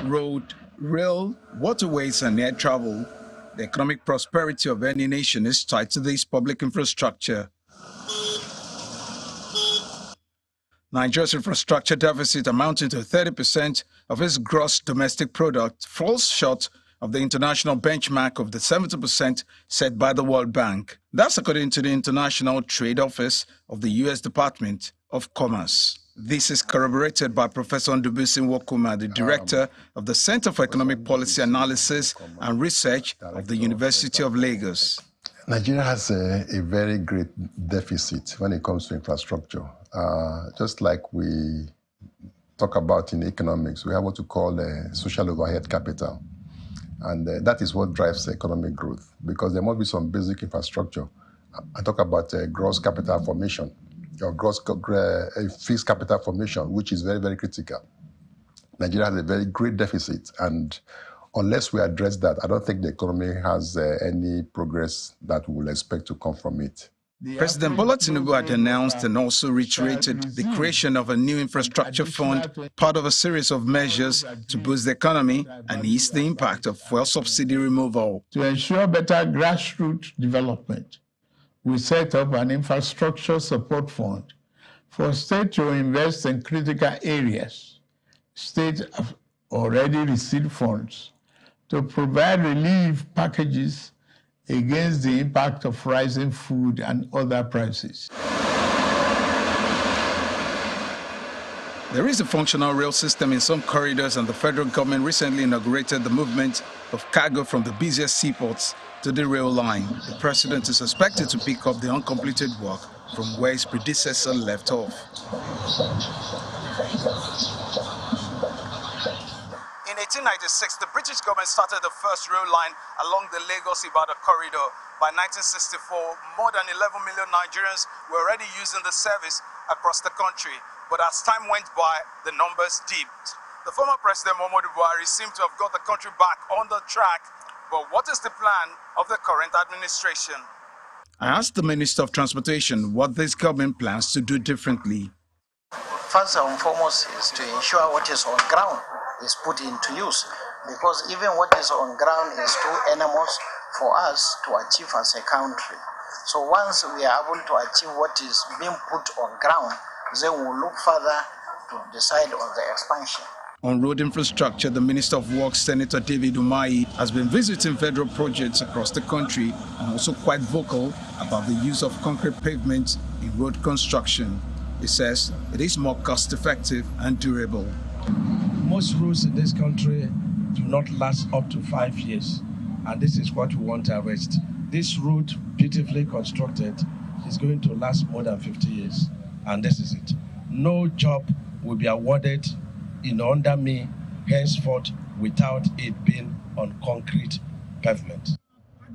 road, rail, waterways, and air travel, the economic prosperity of any nation is tied to this public infrastructure. Nigeria's infrastructure deficit, amounting to 30% of its gross domestic product, falls short of the international benchmark of the 70% set by the World Bank. That's according to the International Trade Office of the U.S. Department of Commerce. This is corroborated by Professor Ndubuisi Nwokuma, the director of the Center for Economic Policy Analysis and Research of the University of Lagos. Nigeria has a very great deficit when it comes to infrastructure. Just like we talk about in economics, we have what we call social overhead capital. And that is what drives economic growth, because there must be some basic infrastructure. I talk about gross capital formation, or fixed capital formation, which is very, very critical. Nigeria has a very great deficit, and unless we address that, I don't think the economy has any progress that we will expect to come from it. President Bola Tinubu had announced and also reiterated the creation of a new infrastructure fund, part of a series of measures to boost the economy and ease the impact of fuel subsidy removal. To ensure better grassroots development, we set up an infrastructure support fund for states to invest in critical areas. States have already received funds to provide relief packages against the impact of rising food and other prices. There is a functional rail system in some corridors, and the federal government recently inaugurated the movement of cargo from the busiest seaports to the rail line. The president is expected to pick up the uncompleted work from where his predecessor left off. In 1896, the British government started the first rail line along the Lagos-Ibadan corridor. By 1964, more than 11 million Nigerians were already using the service across the country. But as time went by, the numbers dipped. The former President Muhammadu Buhari seemed to have got the country back on the track. But what is the plan of the current administration? I asked the Minister of Transportation what this government plans to do differently. First and foremost is to ensure what is on ground is put into use, because even what is on ground is too enormous for us to achieve as a country. So once we are able to achieve what is being put on ground, then we'll look further to decide on the expansion. On road infrastructure, the Minister of Works, Senator David Umahi, has been visiting federal projects across the country and also quite vocal about the use of concrete pavement in road construction. He says it is more cost-effective and durable. Most roads in this country do not last up to 5 years, and this is what we want to arrest. This road, beautifully constructed, is going to last more than 50 years, and this is it. No job will be awarded under me henceforth without it being on concrete pavement.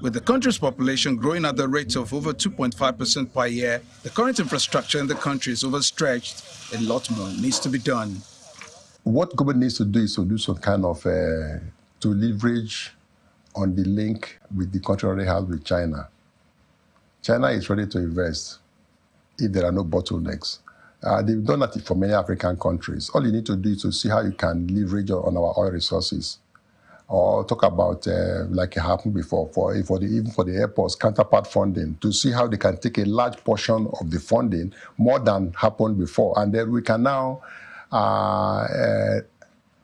With the country's population growing at the rate of over 2.5% per year, the current infrastructure in the country is overstretched. A lot more needs to be done. What government needs to do is to do some kind of to leverage on the link with the country already has with China. China is ready to invest if there are no bottlenecks. They've done that for many African countries. All you need to do is to see how you can leverage on our oil resources, or talk about, like it happened before, even for the airports, counterpart funding, to see how they can take a large portion of the funding, more than happened before. And then we can now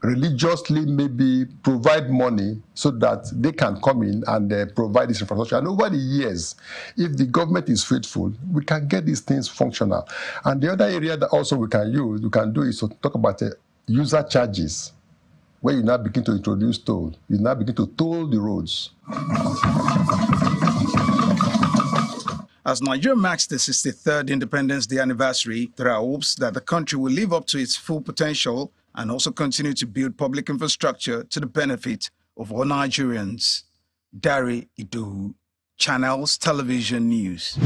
religiously maybe provide money so that they can come in and provide this infrastructure. And over the years, if the government is faithful, we can get these things functional. And the other area that also we can do is to talk about user charges, where you now begin to introduce toll. You now begin to toll the roads. As Nigeria marks the 63rd Independence Day anniversary, there are hopes that the country will live up to its full potential and also continue to build public infrastructure to the benefit of all Nigerians. Dari Idowu, Channels Television News.